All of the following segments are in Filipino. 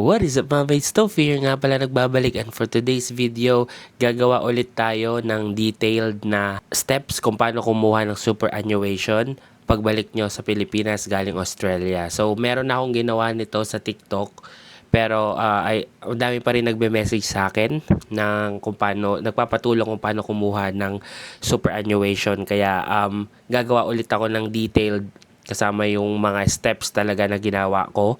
What is up mga mates? Tofi here nga pala nagbabalik, and for today's video, gagawa ulit tayo ng detailed na steps kung paano kumuha ng superannuation pagbalik nyo sa Pilipinas galing Australia. So meron na akong ginawa nito sa TikTok, pero ang dami pa rin nagbe-message sa akin ng kung paano, nagpapatulong kung paano kumuha ng superannuation. Kaya gagawa ulit ako ng detailed kasama yung mga steps talaga na ginawa ko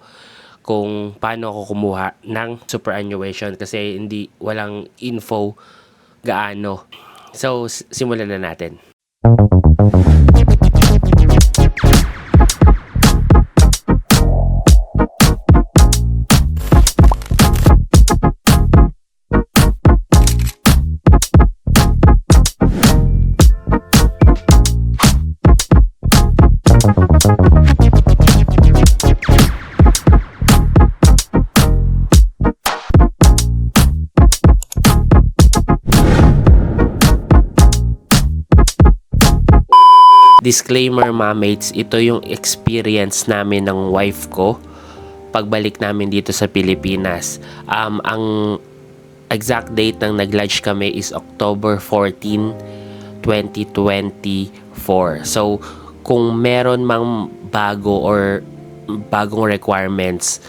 kung paano ako kumuha ng superannuation kasi walang info gaano. So, simulan na natin. Disclaimer mga mates, ito yung experience namin ng wife ko pagbalik namin dito sa Pilipinas. Ang exact date ng nag-lodge kami is October 14, 2024. So, kung meron mang bago or bagong requirements,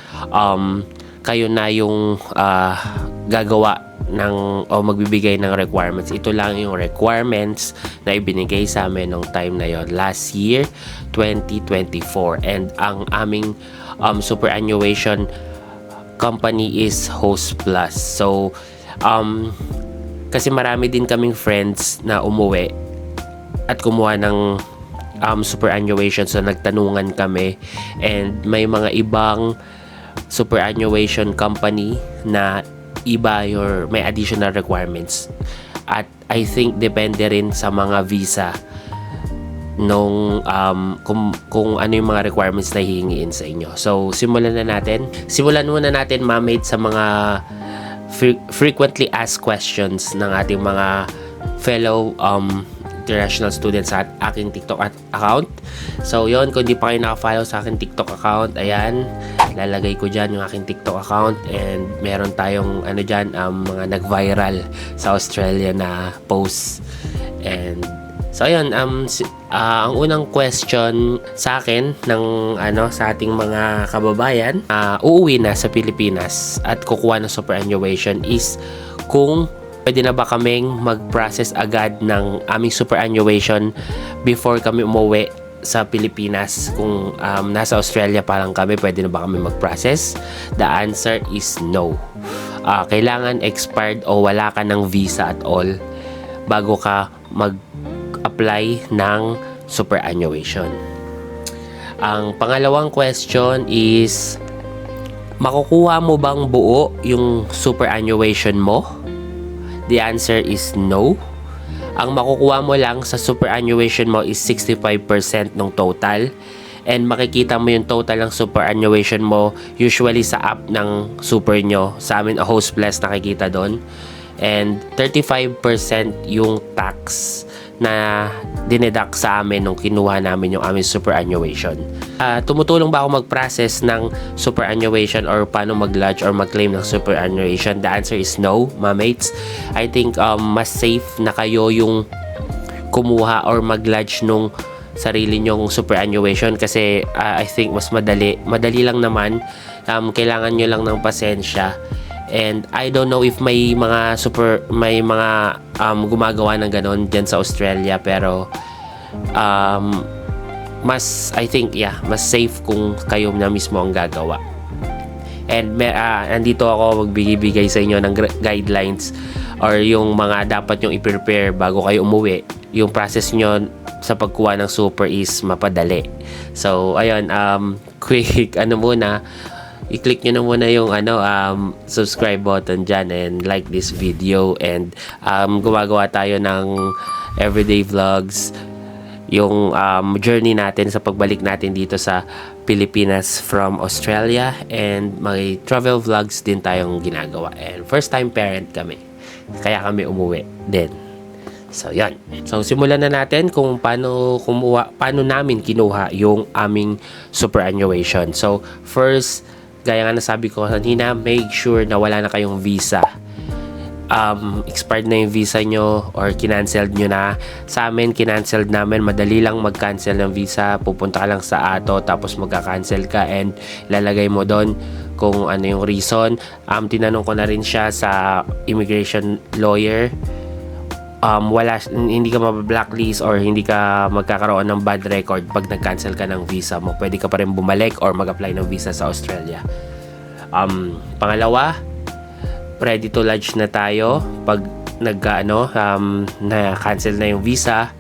kayo na yung gagawa ng o magbibigay ng requirements. Ito lang yung requirements na ibinigay sa amin nung time na yon, last year 2024, and ang aming superannuation company is Host Plus. So kasi marami din kaming friends na umuwi at kumuha ng superannuation, so nagtanungan kami, and may mga ibang superannuation company na iba may additional requirements, at I think depende rin sa mga visa nung kung ano yung mga requirements na hihingiin sa inyo. So simulan muna natin mamate sa mga frequently asked questions ng ating mga fellow international students sa aking TikTok account. So yon, kung di pa kayo naka-follow sa aking TikTok account, ayan, lalagay ko dyan yung aking TikTok account, and meron tayong dyan, mga nag-viral sa Australia na posts. And so ayun, ang unang question sa akin ng sa ating mga kababayan uuwi na sa Pilipinas at kukuha ng superannuation is kung pwede na ba kaming mag-process agad ng aming superannuation before kami umuwi sa Pilipinas. Kung nasa Australia pa lang kami, pwede na ba kami mag-process? The answer is no. Kailangan expired o wala ka ng visa at all bago ka mag-apply ng superannuation. Ang pangalawang question is, makukuha mo bang buo yung superannuation mo? The answer is no. Ang makukuha mo lang sa superannuation mo is 65% ng total. And makikita mo yung total ng superannuation mo usually sa app ng super nyo. Sa amin, Host Plus, nakikita doon. And 35% yung tax na dineduct sa amin nung kinuha namin yung aming superannuation. Tumutulong ba ako mag-process ng superannuation or paano mag-lodge or mag-claim ng superannuation? The answer is no, my mates. I think mas safe na kayo yung kumuha or mag-lodge nung sarili nyong superannuation kasi I think mas madali lang naman. Kailangan nyo lang ng pasensya. And I don't know if may mga gumagawa ng ganon dyan sa Australia, pero mas mas safe kung kayo na mismo ang gagawa. And nandito ako magbibigay sa inyo ng guidelines or yung mga dapat nyong i-prepare bago kayo umuwi. Yung process nyo sa pagkuha ng super is mapadali. So ayun, quick muna, i-click nyo na muna yung subscribe button dyan and like this video, and gumagawa tayo ng everyday vlogs, yung journey natin sa pagbalik natin dito sa Pilipinas from Australia, and may travel vlogs din tayong ginagawa, and first time parent kami kaya kami umuwi din. So yan. So simulan na natin kung paano namin kinuha yung aming superannuation. So first gaya nga nasabi ko kanina, make sure na wala na kayong visa. Expired na yung visa nyo or kinancelled nyo na. Sa amin, kinancelled namin. Madali lang mag-cancel ng visa. Pupunta ka lang sa ATO tapos magka-cancel ka and lalagay mo doon kung ano yung reason. Tinanong ko na rin siya sa immigration lawyer. Hindi ka ma-blacklist or hindi ka magkakaroon ng bad record pag nag-cancel ka ng visa mo. Pwede ka pa rin bumalik or mag-apply ng visa sa Australia. Pangalawa, ready to lodge na tayo pag na-cancel na yung visa.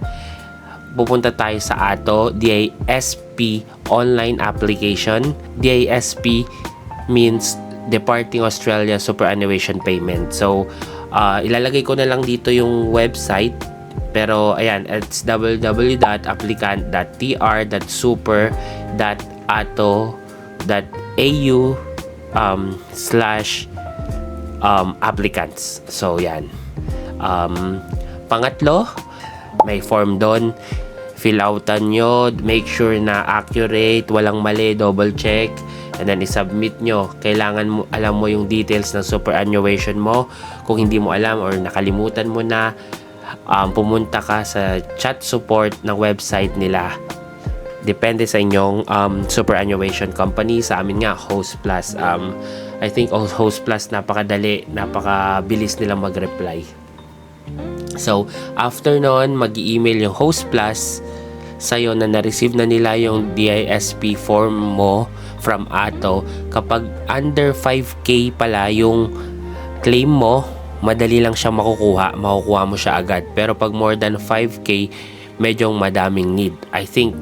Pupunta tayo sa ATO, DISP online application. DISP means Departing Australia Superannuation Payment. So, ilalagay ko na lang dito yung website. Pero, ayan, it's www.applicant.tr.super.au/applicants. So, yan. Pangatlo, may form doon. Fill outan nyo. Make sure na accurate, walang mali, double check. And then, isubmit nyo. Kailangan mo, alam mo yung details ng superannuation mo. Kung hindi mo alam or nakalimutan mo na, pumunta ka sa chat support ng website nila. Depende sa inyong superannuation company. Sa amin nga, Host Plus. I think Host Plus, napakadali, napakabilis nilang mag-reply. So, after nun, mag-i-email yung Host Plus sa'yo na na-receive na nila yung DISP form mo from ATO. Kapag under 5K pala yung claim mo, madali lang siya makukuha mo siya agad. Pero pag more than 5K, medyo madaming need. I think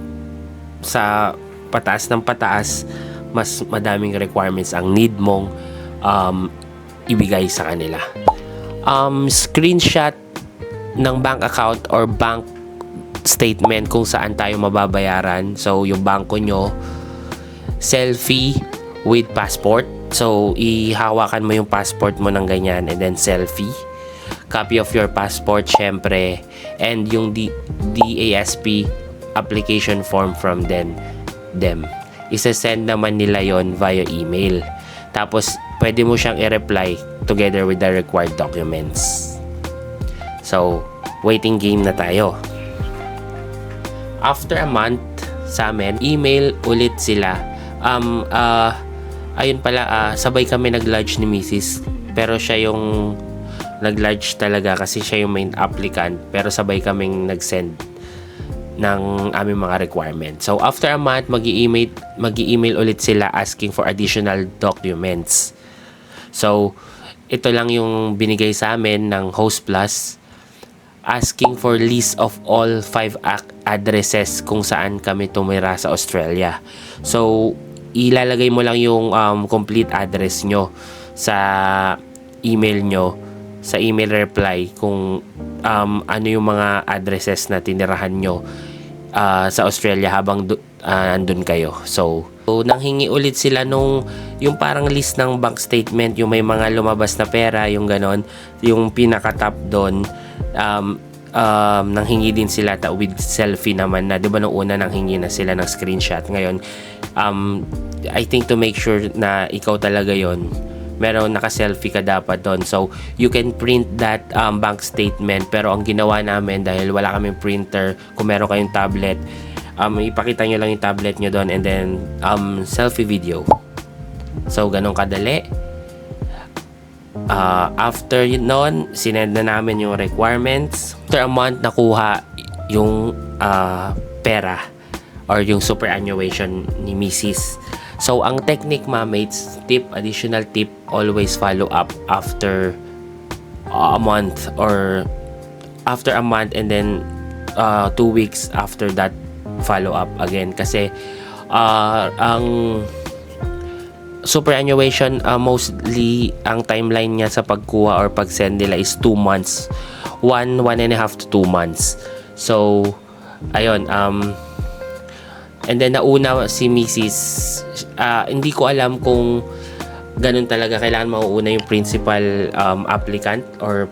sa pataas ng pataas, mas madaming requirements ang need mong ibigay sa kanila. Screenshot ng bank account or bank statement kung saan tayo mababayaran. So, yung bangko nyo, selfie with passport. So, ihawakan mo yung passport mo ng ganyan and then selfie. Copy of your passport, syempre. And yung DASP application form from them. Isesend naman nila yon via email. Tapos, pwede mo siyang i-reply together with the required documents. So, waiting game na tayo. After a month, sa amin, email ulit sila. Ayun pala, sabay kami nag-lodge ni Mrs. Pero siya yung nag-lodge talaga kasi siya yung main applicant. Pero sabay kaming nag-send ng aming mga requirements. So, after a month, mag-i-email ulit sila asking for additional documents. So, ito lang yung binigay sa amin ng Host Plus. Asking for list of all 5 addresses kung saan kami tumira sa Australia. So, ilalagay mo lang yung complete address nyo sa email nyo, sa email reply kung ano yung mga addresses na tinirahan nyo sa Australia habang andun kayo. So, nanghingi ulit sila yung parang list ng bank statement, yung may mga lumabas na pera, yung ganon, yung pinaka-top doon. Nanghingi din sila with selfie naman na, di ba nung una nanghingi na sila ng screenshot. Ngayon, I think to make sure na ikaw talaga yon, meron naka-selfie ka dapat doon. So, you can print that bank statement. Pero ang ginawa namin, dahil wala kaming printer, kung meron kayong tablet, ipakita nyo lang yung tablet nyo doon and then selfie video. So, ganun kadali. After noon, sinend na namin yung requirements. After a month, nakuha yung pera or yung superannuation ni Mrs. So, ang technique, mamates, additional tip, always follow up after a month or after a month and then 2 weeks after that, follow up again. Kasi ang superannuation, mostly ang timeline niya sa pagkuha or pag-send nila is 2 months. 1.5 to 2 months. So, ayun, and then nauna si Mrs. Hindi ko alam kung ganun talaga, kailangan mauuna yung principal applicant or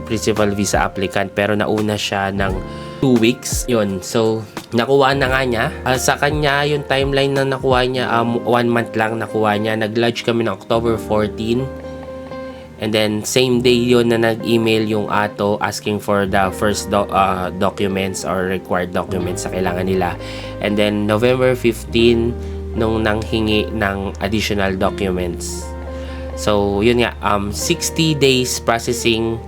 principal visa applicant, pero nauna siya ng 2 weeks. Yun. So, nakuha na nga niya. Sa kanya, yung timeline na nakuha niya, 1 month lang nakuha niya. Nag-lodge kami ng October 14. And then, same day yun na nag-email yung ato asking for the first documents or required documents sa kailangan nila. And then, November 15, nung nanghingi ng additional documents. So, yun nga, 60 days processing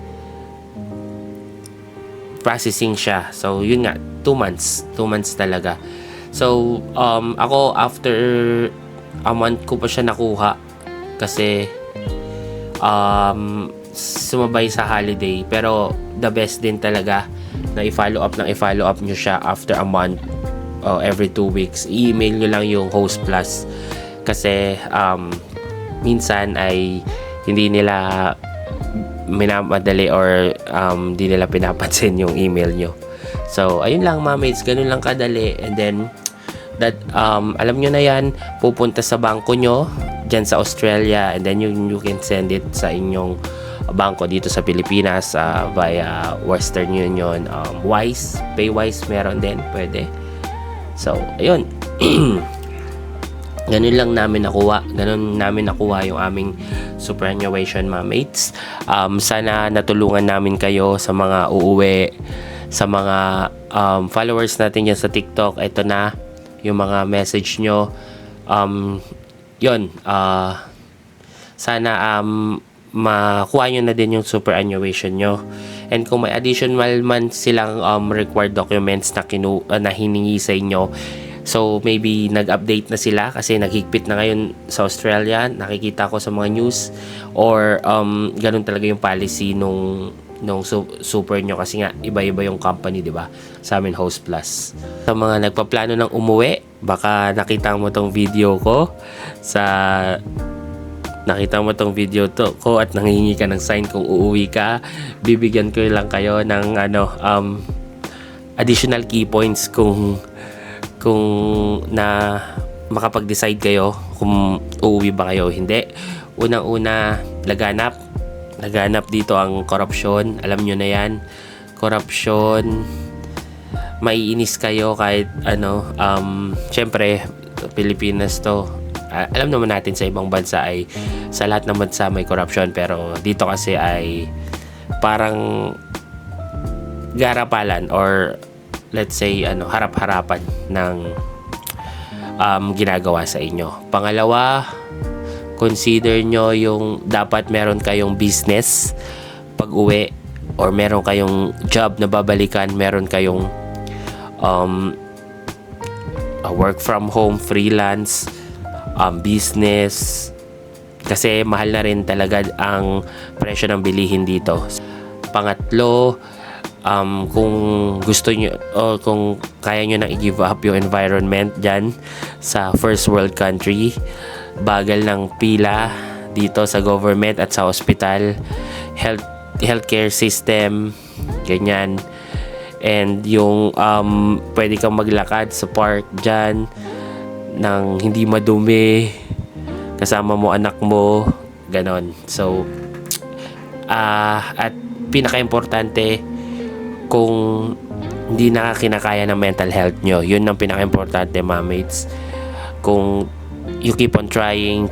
siya. So, yun nga, 2 months. 2 months talaga. So, ako, after a month ko pa siya nakuha kasi sumabay sa holiday. Pero, the best din talaga na i-follow up nyo siya after a month o every 2 weeks. I-email nyo lang yung Host Plus kasi, minsan ay hindi nila minamadali or hindi nila pinapansin yung email nyo. So, ayun lang mga mates, ganun lang kadali. And then, that alam nyo na yan, pupunta sa bangko nyo dyan sa Australia, and then you can send it sa inyong bangko dito sa Pilipinas via Western Union, Wise, Paywise meron din, pwede. So, ayun. Ganun namin nakuha yung aming superannuation, mga mates. Sana natulungan namin kayo sa mga uuwi, sa mga followers natin dyan sa TikTok. Ito na yung mga message nyo. Sana makuha nyo na din yung superannuation nyo. And kung may additional man silang required documents na hiningi sa inyo, so maybe nag-update na sila kasi naghigpit na ngayon sa Australia, nakikita ko sa mga news, or ganun talaga yung policy nung super nyo kasi nga iba-iba yung company, di ba? Sa amin Host Plus. Sa mga nagpaplano ng umuwi, baka nakita mo tong video ko at nanghihingi ka ng sign kung uuwi ka. Bibigyan ko lang kayo ng additional key points kung na makapag-decide kayo kung uuwi ba kayo o hindi. Unang-una, laganap dito ang corruption. Alam nyo na yan, corruption, maiinis kayo kahit syempre Pilipinas to. Alam naman natin sa ibang bansa ay sa lahat ng bansa may corruption, pero dito kasi ay parang garapalan or let's say harap-harapan ng ginagawa sa inyo. Pangalawa, consider nyo yung dapat meron kayong business pag uwi, or meron kayong job na babalikan, meron kayong work from home, freelance, business, kasi mahal na rin talaga ang presyo ng bilihin dito. Pangatlo, kung gusto nyo o kung kaya nyo nang i-give up yung environment dyan sa first world country, bagal ng pila dito sa government at sa hospital, healthcare system, ganyan. And yung pwede kang maglakad sa park dyan nang hindi madumi, kasama mo anak mo, ganon. So at pinaka-importante, kung hindi na kinakaya ng mental health nyo, yun ang pinaka-importante, mga mates. Kung you keep on trying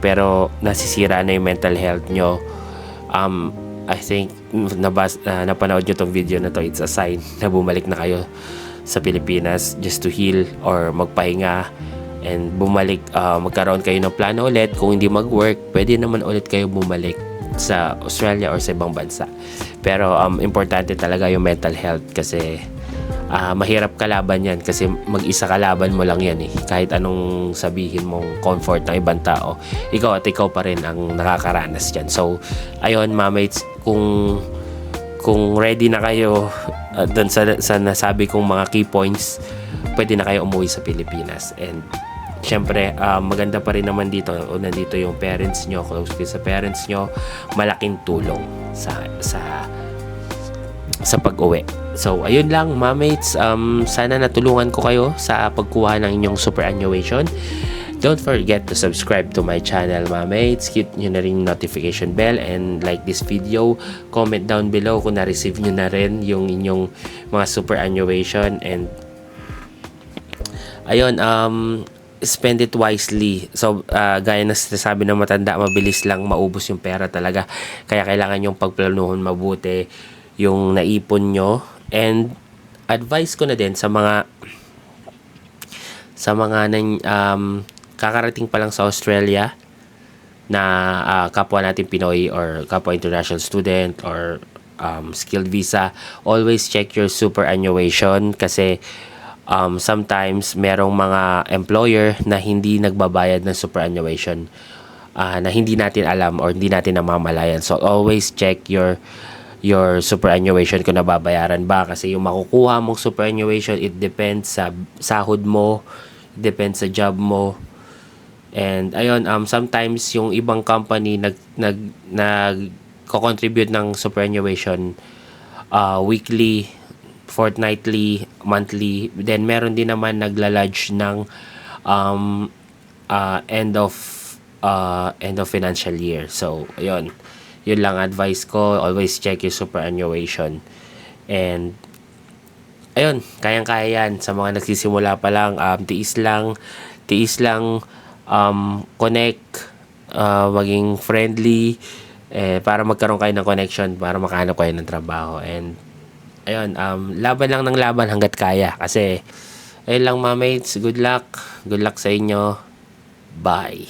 pero nasisira na yung mental health nyo, I think napanood nyo tong video na to, it's a sign na bumalik na kayo sa Pilipinas just to heal or magpahinga and bumalik, magkaroon kayo ng plano ulit. Kung hindi mag-work, pwede naman ulit kayo bumalik sa Australia or sa ibang bansa. Pero importante talaga yung mental health kasi mahirap kalaban yan kasi mag-isa kalaban mo lang yan eh. Kahit anong sabihin mong comfort ng ibang tao, ikaw pa rin ang nakakaranas dyan. So ayun, mga mates, kung ready na kayo dun sa nasabi kong mga key points, pwede na kayo umuwi sa Pilipinas. And syempre, maganda pa rin naman dito, nandito yung parents nyo, close kayo sa parents nyo, malaking tulong sa pag-uwi. So ayun lang, mga mates, sana natulungan ko kayo sa pagkuha ng inyong superannuation. Don't forget to subscribe to my channel, mga mates. Hit nyo na rin yung notification bell and like this video. Comment down below kung na-receive nyo na rin yung inyong mga superannuation. And ayun, spend it wisely. So, gaya na sinasabi ng matanda, mabilis lang maubos yung pera talaga. Kaya kailangan yung pagplanuhan mabuti yung naipon nyo. And advice ko na din sa mga kakarating pa lang sa Australia na kapwa natin Pinoy or kapwa international student or skilled visa, always check your superannuation kasi sometimes merong mga employer na hindi nagbabayad ng superannuation na hindi natin alam or hindi natin namamalayan. So always check your superannuation kung nababayaran ba, kasi yung makukuha mong superannuation, it depends sa sahod mo, it depends sa job mo. And ayun, sometimes yung ibang company nag-contribute ng superannuation weekly, fortnightly, monthly. Then meron din naman nagla-lodge ng end of financial year. So ayun, yun lang advice ko, always check your superannuation. And ayun, kayang-kaya yan sa mga nagsisimula pa lang. Tiis lang, connect, maging friendly, para magkaroon kayo ng connection, para makahanap kayo ng trabaho. And ayun, laban lang ng laban hanggat kaya. Kasi ayun lang, mga mates, good luck sa inyo. Bye.